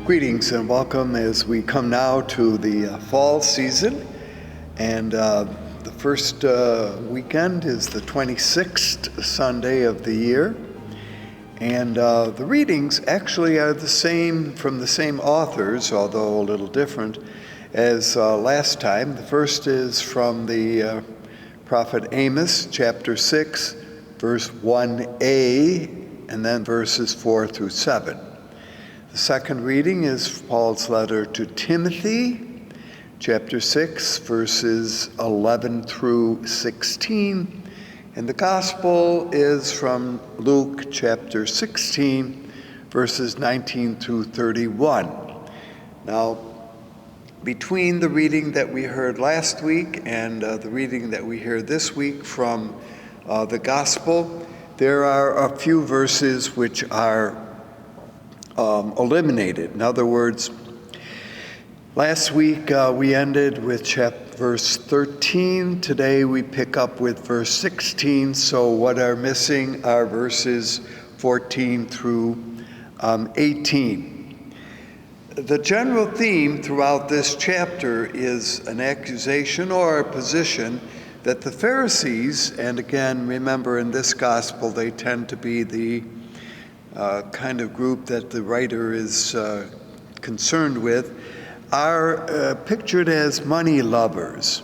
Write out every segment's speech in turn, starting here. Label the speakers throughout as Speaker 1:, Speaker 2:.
Speaker 1: Greetings and welcome as we come now to the fall season. And the first weekend is the 26th Sunday of the year. And the readings actually are the same, from the same authors, although a little different, as last time. The first is from the prophet Amos, chapter 6, verse 1a, and then verses 4 through 7. The second reading is Paul's letter to Timothy, chapter 6, verses 11 through 16. And the gospel is from Luke, chapter 16, verses 19 through 31. Now, between the reading that we heard last week and the reading that we hear this week from the gospel, there are a few verses which are eliminated. In other words, last week we ended with verse 13. Today we pick up with verse 16. So what are missing are verses 14 through 18. The general theme throughout this chapter is an accusation or a position that the Pharisees, and again, remember in this gospel, they tend to be the kind of group that the writer is concerned with, are pictured as money lovers.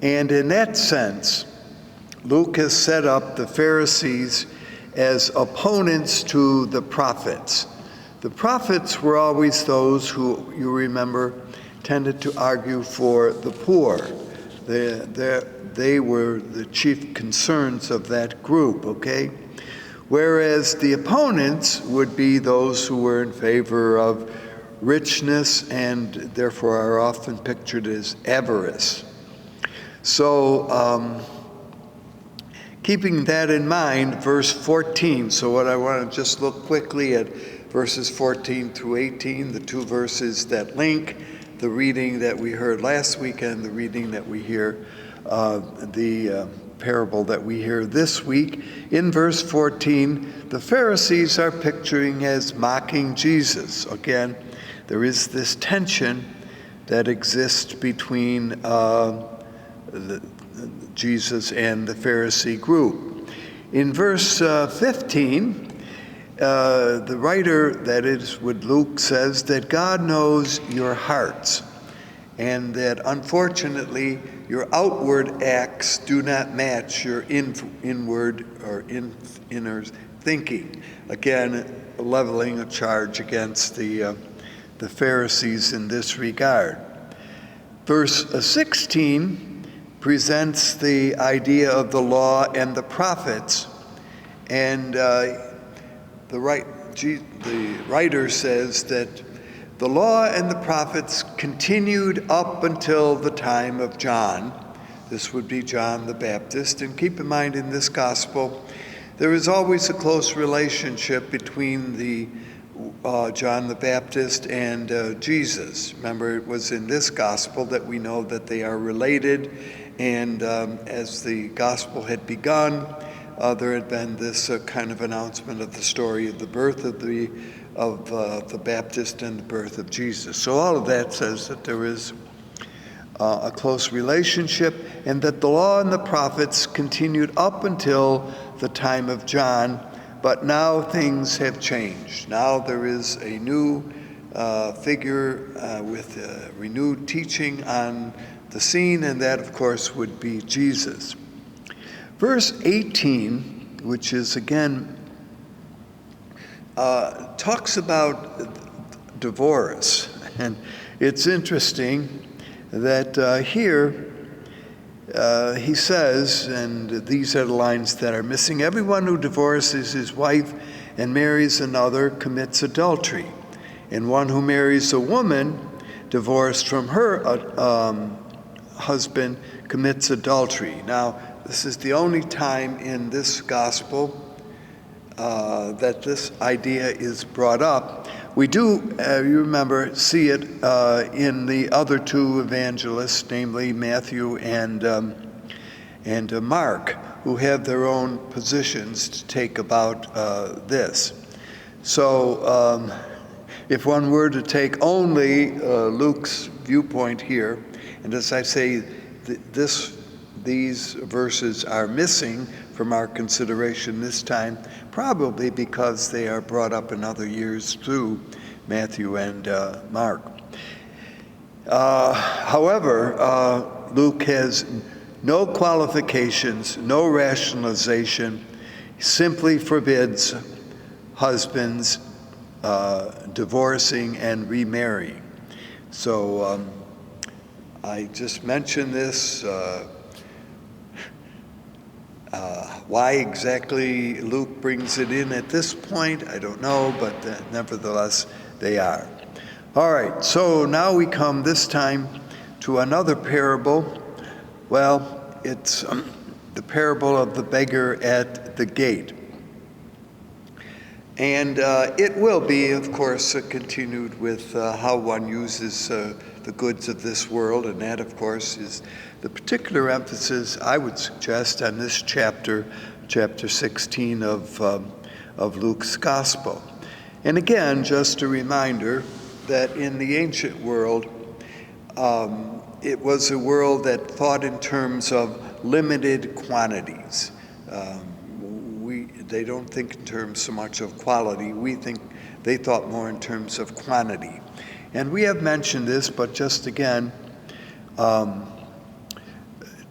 Speaker 1: And in that sense, Luke has set up the Pharisees as opponents to the prophets. The prophets were always those who, you remember, tended to argue for the poor. They were the chief concerns of that group, okay? Whereas the opponents would be those who were in favor of richness and therefore are often pictured as avarice. So keeping that in mind, verse 14, so what I want to just look quickly at verses 14 through 18, the two verses that link the reading that we heard last week and the reading that we hear, the parable that we hear this week. In verse 14, the Pharisees are picturing as mocking Jesus. Again, there is this tension that exists between Jesus and the Pharisee group. In verse 15, the writer, that is what Luke says, that God knows your hearts, and that unfortunately your outward acts do not match your inward or inner thinking. Again, leveling a charge against the Pharisees in this regard. Verse 16 presents the idea of the law and the prophets, and the writer says that the law and the prophets continued up until the time of John. This would be John the Baptist. And keep in mind, in this gospel, there is always a close relationship between the John the Baptist and Jesus. Remember, it was in this gospel that we know that they are related. And as the gospel had begun, there had been this kind of announcement of the story of the birth of the Baptist and the birth of Jesus. So all of that says that there is a close relationship, and that the law and the prophets continued up until the time of John, but now things have changed. Now there is a new figure with renewed teaching on the scene, and that, of course, would be Jesus. Verse 18, which is again talks about divorce. And it's interesting that here he says, and these are the lines that are missing, everyone who divorces his wife and marries another commits adultery. And one who marries a woman divorced from her husband commits adultery. Now, this is the only time in this gospel that this idea is brought up. We do, you remember, see it in the other two evangelists, namely Matthew and Mark, who have their own positions to take about this. So if one were to take only Luke's viewpoint here, and as I say, these verses are missing from our consideration this time, probably because they are brought up in other years through Matthew and Mark. However, Luke has no qualifications, no rationalization, simply forbids husbands divorcing and remarrying. So I just mentioned this. Why exactly Luke brings it in at this point, I don't know, but nevertheless, they are. All right, so now we come this time to another parable. Well, it's the parable of the beggar at the gate. And it will be, of course, continued with how one uses the goods of this world, and that, of course, is the particular emphasis I would suggest on this chapter 16 of Luke's Gospel. And again, just a reminder that in the ancient world, it was a world that thought in terms of limited quantities. They don't think in terms so much of quality. We think they thought more in terms of quantity. And we have mentioned this, but just again, to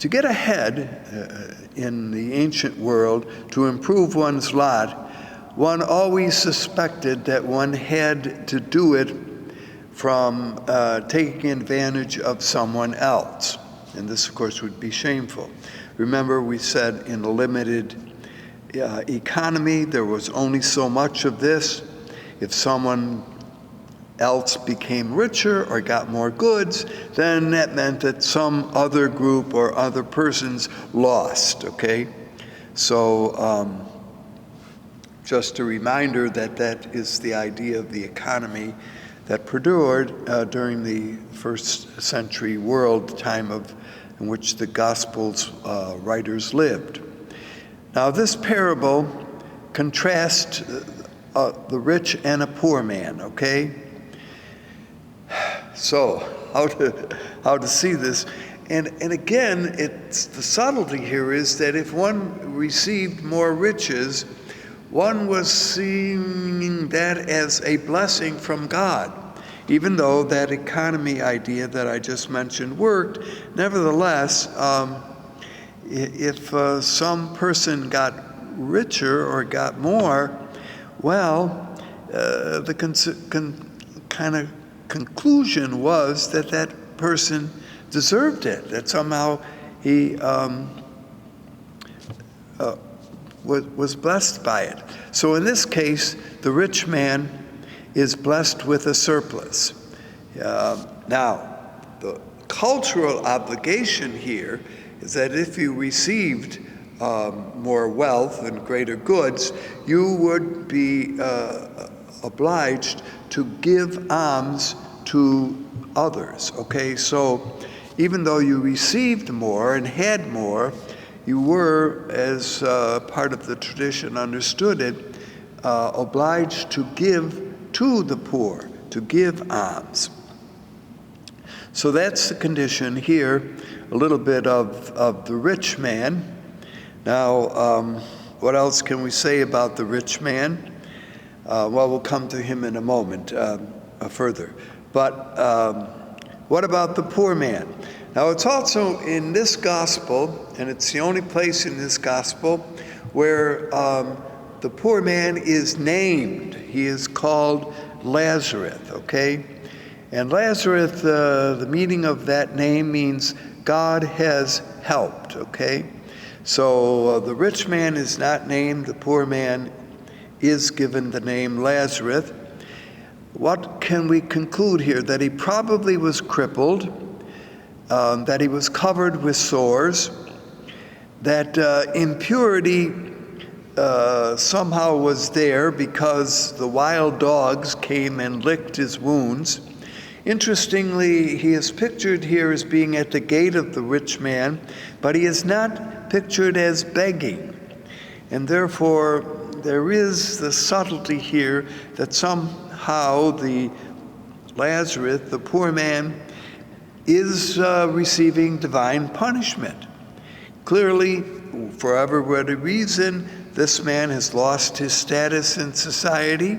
Speaker 1: get ahead in the ancient world, to improve one's lot, one always suspected that one had to do it from taking advantage of someone else. And this, of course, would be shameful. Remember, we said in the limited economy, there was only so much of this. If someone else became richer or got more goods, then that meant that some other group or other persons lost, okay? So just a reminder that that is the idea of the economy that perdured during the first century world, the time in which the Gospels writers lived. Now this parable contrasts the rich and a poor man, okay? So how to see this? And again, it's the subtlety here is that if one received more riches, one was seeing that as a blessing from God. Even though that economy idea that I just mentioned worked, nevertheless, if some person got richer or got more, well, the kind of conclusion was that that person deserved it, that somehow he was blessed by it. So in this case, the rich man is blessed with a surplus. Now, the cultural obligation here is that if you received more wealth and greater goods, you would be obliged to give alms to others, okay? So even though you received more and had more, you were, as part of the tradition understood it, obliged to give to the poor, to give alms. So that's the condition here, a little bit of the rich man. Now, what else can we say about the rich man? Well, we'll come to him in a moment further. But what about the poor man? Now, it's also in this gospel, and it's the only place in this gospel where the poor man is named. He is called Lazarus, okay? And Lazarus, the meaning of that name means God has helped, okay? So the rich man is not named, the poor man is given the name Lazarus. What can we conclude here? That he probably was crippled, that he was covered with sores, that impurity somehow was there because the wild dogs came and licked his wounds. Interestingly, he is pictured here as being at the gate of the rich man, but he is not pictured as begging. And therefore, there is the subtlety here that somehow how Lazarus, the poor man, is receiving divine punishment. Clearly, for whatever reason, this man has lost his status in society,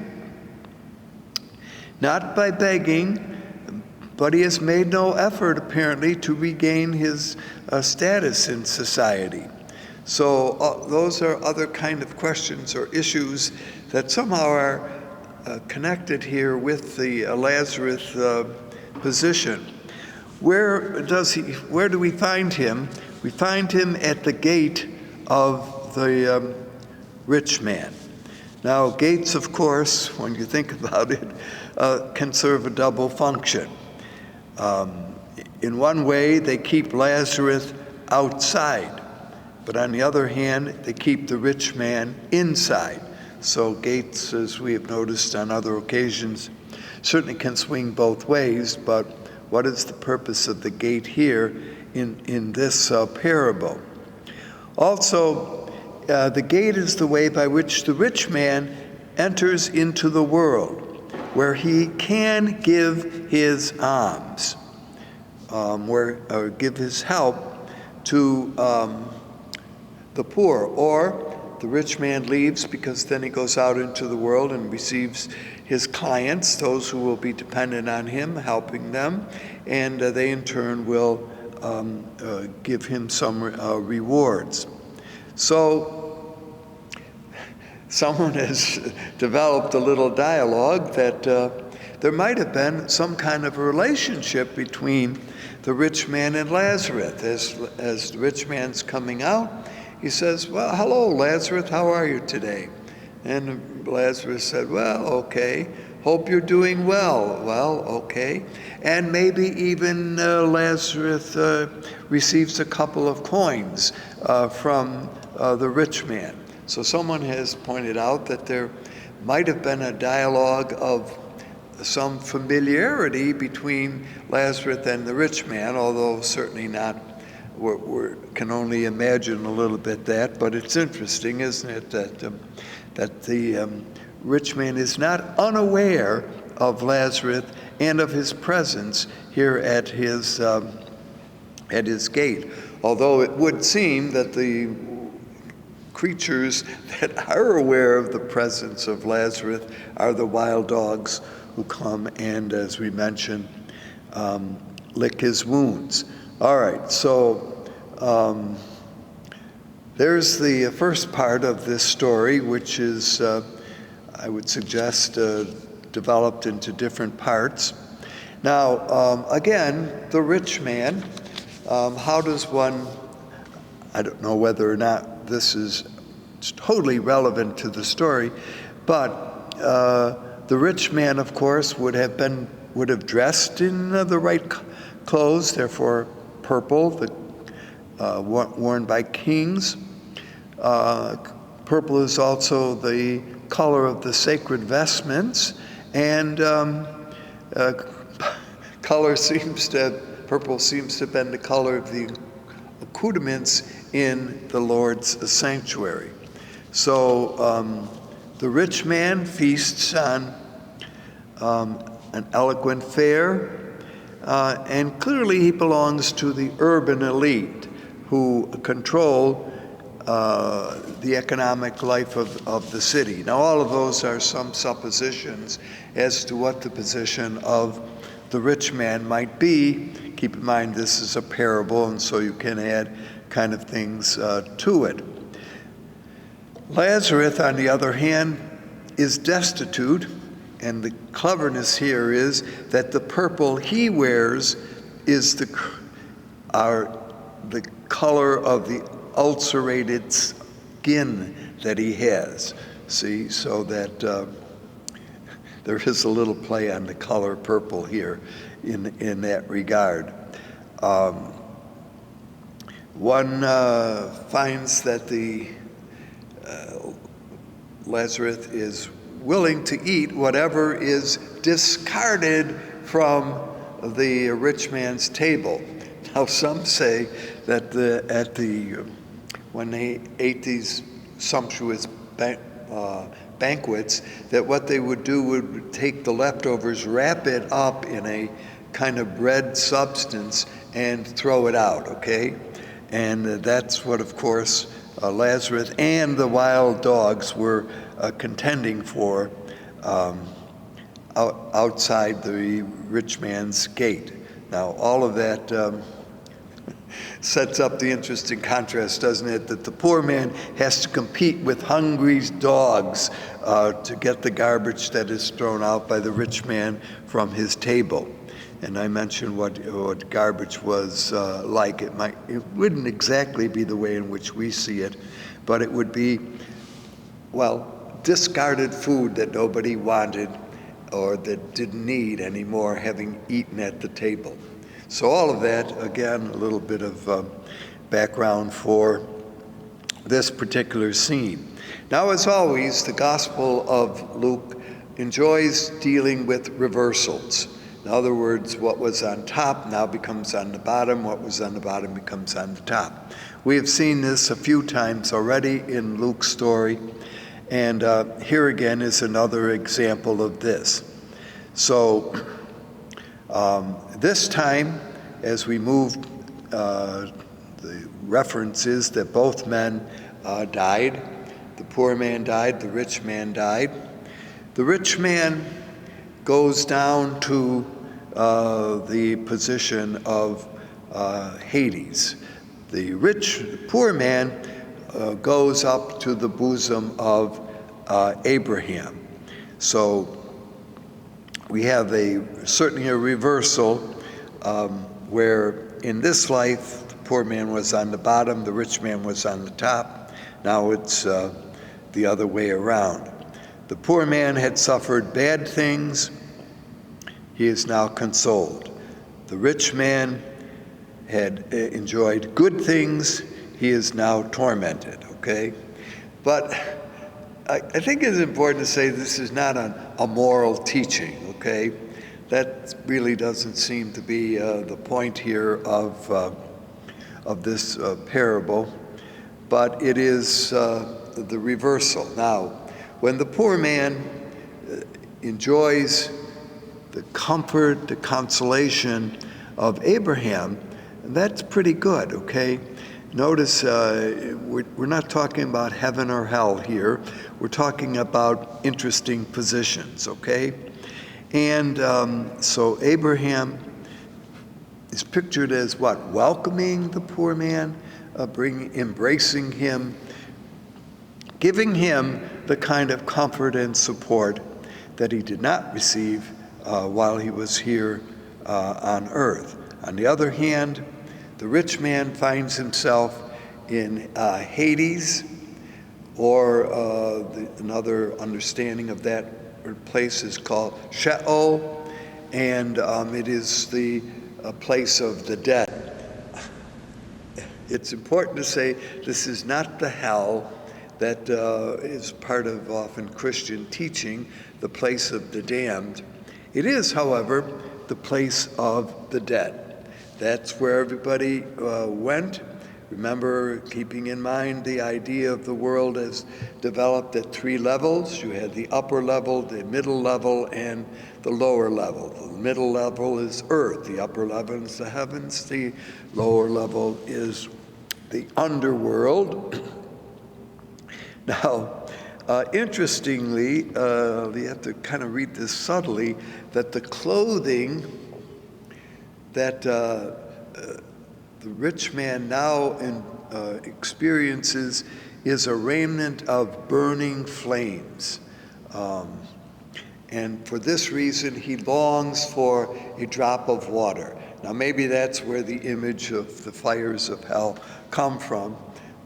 Speaker 1: not by begging, but he has made no effort, apparently, to regain his status in society. So those are other kind of questions or issues that somehow are connected here with the Lazarus position. Where do we find him? We find him at the gate of the rich man. Now, gates, of course, when you think about it, can serve a double function. In one way, they keep Lazarus outside, but on the other hand, they keep the rich man inside. So gates, as we have noticed on other occasions, certainly can swing both ways, but what is the purpose of the gate here in this parable? Also, the gate is the way by which the rich man enters into the world, where he can give his alms, or give his help to the poor. Or the rich man leaves because then he goes out into the world and receives his clients, those who will be dependent on him, helping them, and they in turn will give him some rewards. So someone has developed a little dialogue that there might have been some kind of a relationship between the rich man and Lazarus. As the rich man's coming out, he says, "Well, hello, Lazarus, how are you today?" And Lazarus said, "Well, okay. Hope you're doing well." "Well, okay." And maybe even Lazarus receives a couple of coins from the rich man. So someone has pointed out that there might have been a dialogue of some familiarity between Lazarus and the rich man, although certainly not, we can only imagine a little bit that, but it's interesting, isn't it, that the rich man is not unaware of Lazarus and of his presence here at his gate, although it would seem that the creatures that are aware of the presence of Lazarus are the wild dogs who come and, as we mentioned, lick his wounds. All right, so there's the first part of this story, which is, I would suggest, developed into different parts. Now, again, the rich man, how does one, I don't know whether or not this is totally relevant to the story, but the rich man, of course, would have dressed in the right clothes, therefore purple, worn by kings. Purple is also the color of the sacred vestments, and purple seems to have been the color of the accoutrements in the Lord's sanctuary. So the rich man feasts on an eloquent fare, and clearly he belongs to the urban elite who control the economic life of the city. Now, all of those are some suppositions as to what the position of the rich man might be. Keep in mind, this is a parable, and so you can add kind of things to it. Lazarus, on the other hand, is destitute, and the cleverness here is that the purple he wears is the color of the ulcerated skin that he has. See, so that there is a little play on the color purple here in that regard. One finds that the Lazarus is willing to eat whatever is discarded from the rich man's table. Now, some say that when they ate these sumptuous banquets, that what they would do would take the leftovers, wrap it up in a kind of bread substance, and throw it out, okay? And that's what, of course, Lazarus and the wild dogs were contending for outside the rich man's gate. Now, all of that sets up the interesting contrast, doesn't it? That the poor man has to compete with hungry dogs to get the garbage that is thrown out by the rich man from his table. And I mentioned what garbage was like. It wouldn't exactly be the way in which we see it, but it would be, well, discarded food that nobody wanted or that didn't need anymore, having eaten at the table. So all of that, again, a little bit of background for this particular scene. Now, as always, the Gospel of Luke enjoys dealing with reversals. In other words, what was on top now becomes on the bottom, what was on the bottom becomes on the top. We have seen this a few times already in Luke's story, and here again is another example of this. So this time, as we move, the reference is that both men died. The poor man died, the rich man died. The rich man goes down to the position of Hades. The poor man goes up to the bosom of Abraham. So we have certainly a reversal where in this life the poor man was on the bottom, the rich man was on the top. Now it's the other way around. The poor man had suffered bad things. He is now consoled. The rich man had enjoyed good things. He is now tormented, okay? But I think it's important to say this is not a moral teaching, okay? That really doesn't seem to be the point here of this parable, but it is the reversal. Now, when the poor man enjoys the comfort, the consolation of Abraham, that's pretty good, okay? Notice we're not talking about heaven or hell here. We're talking about interesting positions, okay? And so Abraham is pictured as what? Welcoming the poor man, embracing him, giving him the kind of comfort and support that he did not receive while he was here on earth. On the other hand, the rich man finds himself in Hades, or another understanding of that place is called Sheol, and it is the place of the dead. It's important to say this is not the hell that is part of often Christian teaching, the place of the damned. It is, however, the place of the dead. That's where everybody went. Remember, keeping in mind the idea of the world as developed at three levels. You had the upper level, the middle level, and the lower level. The middle level is earth. The upper level is the heavens. The lower level is the underworld. Now, interestingly, you have to kind of read this subtly, that the clothing that the rich man now experiences is a raiment of burning flames. And for this reason, he longs for a drop of water. Now, maybe that's where the image of the fires of hell come from,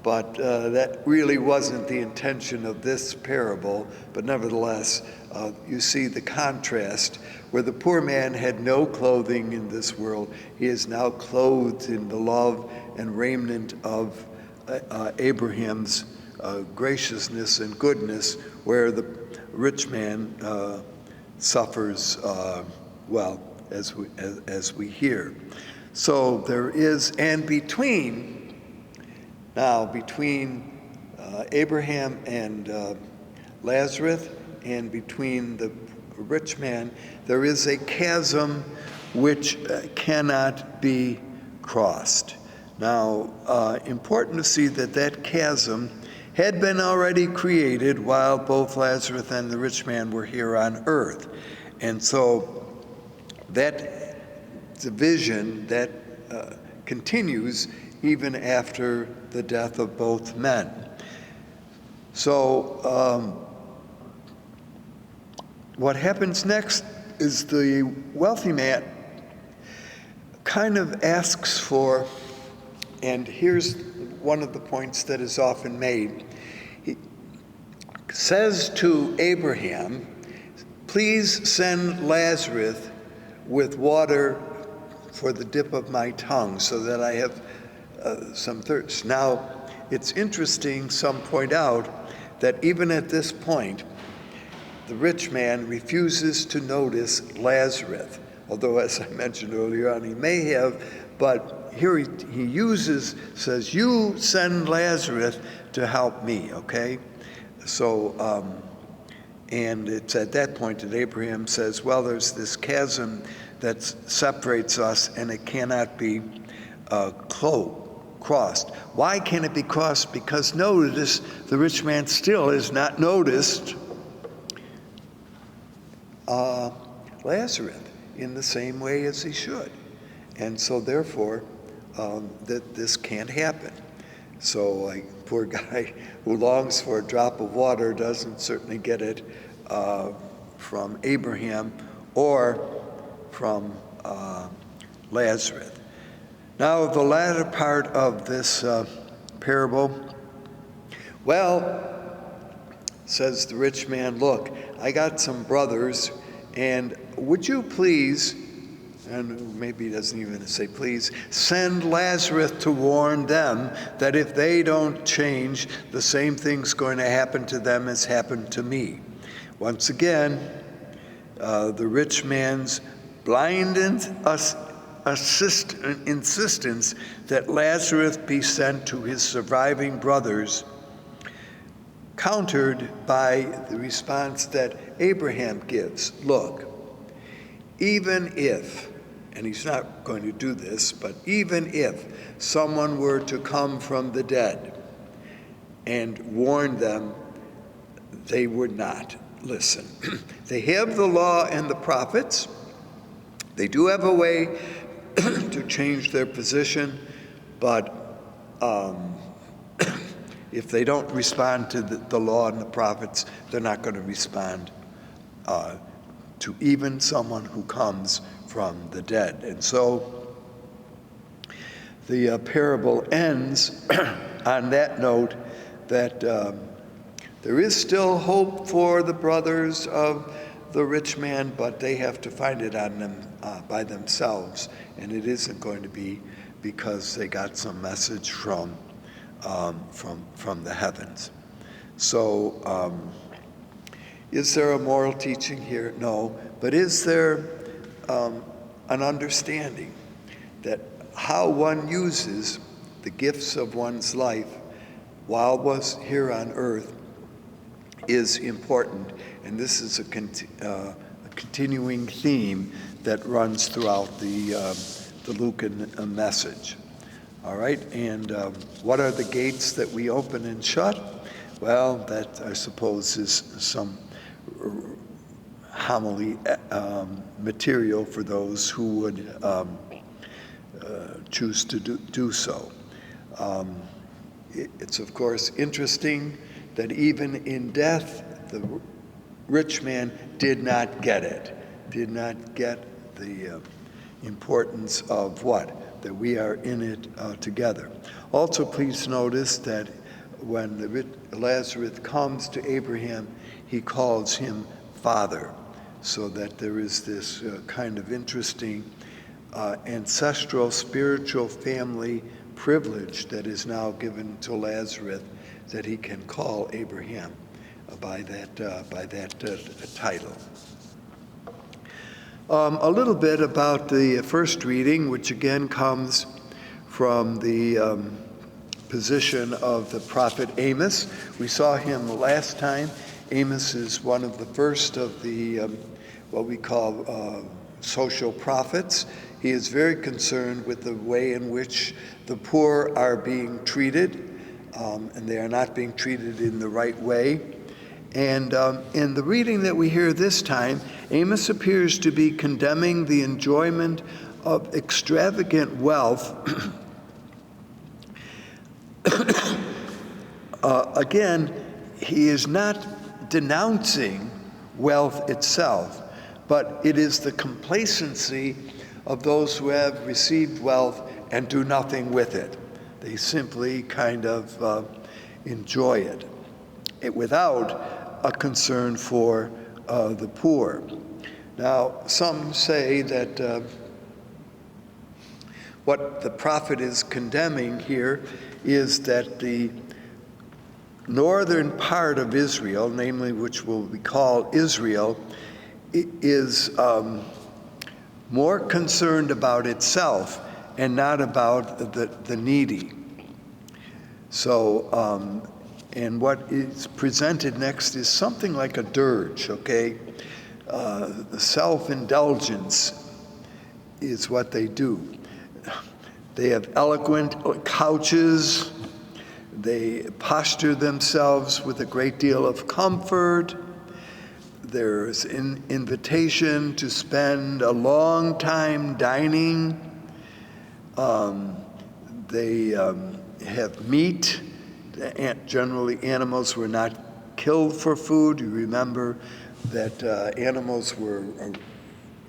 Speaker 1: but that really wasn't the intention of this parable. But nevertheless, you see the contrast where the poor man had no clothing in this world. He is now clothed in the love and raiment of Abraham's graciousness and goodness, where the rich man suffers, well, as we hear. So there is, and between Abraham and Lazarus and between the rich man, there is a chasm which cannot be crossed. Now, important to see that that chasm had been already created while both Lazarus and the rich man were here on earth. And so that division, that continues even after the death of both men. So what happens next is the wealthy man kind of asks for, and here's one of the points that is often made. He says to Abraham, please send Lazarus with water for the dip of my tongue so that I have some thirst. Now, it's interesting, some point out, that even at this point, the rich man refuses to notice Lazarus. Although, as I mentioned earlier on, he may have, but here he says, you send Lazarus to help me, okay? So, and it's at that point that Abraham says, well, there's this chasm that separates us and it cannot be crossed. Why can't it be crossed? Because notice, the rich man still has not noticed Lazarus in the same way as he should. And so therefore, that this can't happen. So like poor guy who longs for a drop of water doesn't certainly get it from Abraham or from Lazarus. Now the latter part of this parable, well, says the rich man, look, I got some brothers, and would you please, and maybe he doesn't even say please, send Lazarus to warn them that if they don't change, the same thing's going to happen to them as happened to me. Once again, the rich man's blind insistence that Lazarus be sent to his surviving brothers, countered by the response that Abraham gives. Look, even if, and he's not going to do this, but even if someone were to come from the dead and warn them, they would not listen. They have the law and the prophets. They do have a way to change their position, but if they don't respond to the law and the prophets, they're not going to respond to even someone who comes from the dead. And so the parable ends on that note that there is still hope for the brothers of the rich man, but they have to find it on them by themselves, and it isn't going to be because they got some message from the heavens. So, is there a moral teaching here? No, but is there an understanding that how one uses the gifts of one's life while was here on earth is important, and this is a continuing theme that runs throughout the Lucan message. All right, and what are the gates that we open and shut? Well, that I suppose is some homily material for those who would choose to do so. It's of course interesting that even in death, the rich man did not get it, did not get the importance of what? That we are in it together. Also, please notice that when Lazarus comes to Abraham, he calls him father, so that there is this kind of interesting ancestral spiritual family privilege that is now given to Lazarus, that he can call Abraham by that title. A little bit about the first reading, which again comes from the position of the prophet Amos. We saw him last time Amos is one of the first of the what we call social prophets. He is very concerned with the way in which the poor are being treated, and they are not being treated in the right way. And in the reading that we hear this time, Amos appears to be condemning the enjoyment of extravagant wealth. Again, he is not denouncing wealth itself, but it is the complacency of those who have received wealth and do nothing with it. They simply kind of enjoy it without a concern for the poor. Now, some say that what the prophet is condemning here is that the northern part of Israel, namely which will be called Israel, is more concerned about itself and not about the needy. So, and what is presented next is something like a dirge, okay? The self-indulgence is what they do. They have eloquent couches. They posture themselves with a great deal of comfort. There's an invitation to spend a long time dining. They have meat. Generally, animals were not killed for food. You remember that animals were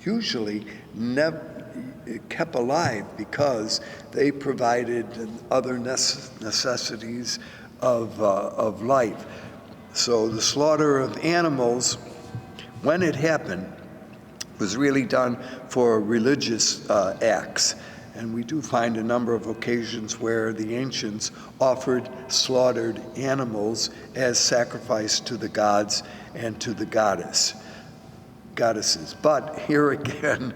Speaker 1: usually never kept alive because they provided other necessities of life. So the slaughter of animals, when it happened, was really done for religious acts. And we do find a number of occasions where the ancients offered slaughtered animals as sacrifice to the gods and to the goddesses. But here again,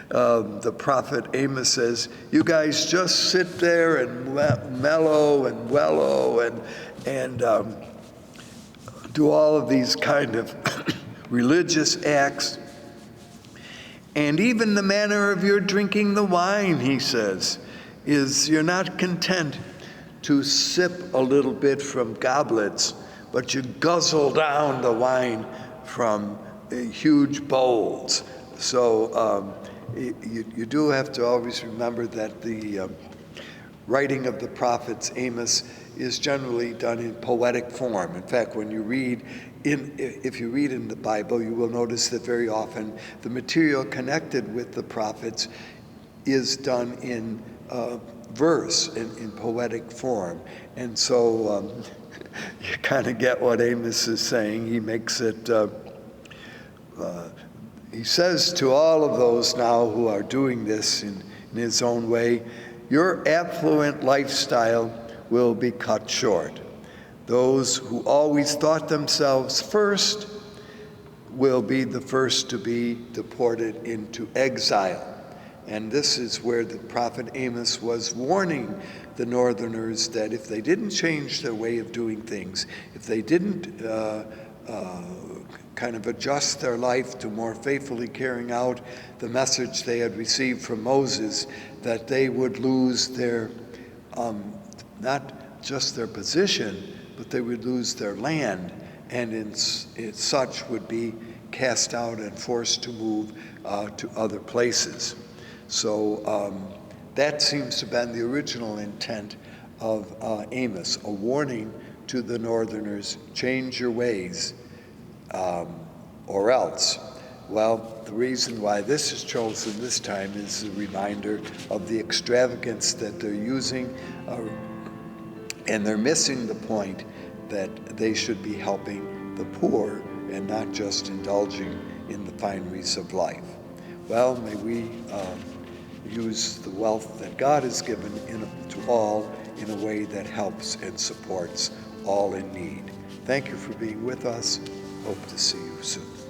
Speaker 1: the prophet Amos says, you guys just sit there and mellow and wallow and do all of these kind of religious acts. And even the manner of your drinking the wine, he says, is you're not content to sip a little bit from goblets, but you guzzle down the wine from huge bowls. So you do have to always remember that the writing of the prophets Amos is generally done in poetic form. In fact, when you read if you read in the Bible, you will notice that very often the material connected with the prophets is done in verse, in poetic form. And so you kind of get what Amos is saying. He makes it, he says to all of those now who are doing this in his own way, your affluent lifestyle will be cut short. Those who always thought themselves first will be the first to be deported into exile. And this is where the prophet Amos was warning the northerners that if they didn't change their way of doing things, if they didn't kind of adjust their life to more faithfully carrying out the message they had received from Moses, that they would lose their, not just their position, but they would lose their land, and in such would be cast out and forced to move to other places. So that seems to have been the original intent of Amos, a warning to the northerners, change your ways or else. Well, the reason why this is chosen this time is a reminder of the extravagance that they're using, and they're missing the point that they should be helping the poor and not just indulging in the fineries of life. Well, may we use the wealth that God has given to all in a way that helps and supports all in need. Thank you for being with us. Hope to see you soon.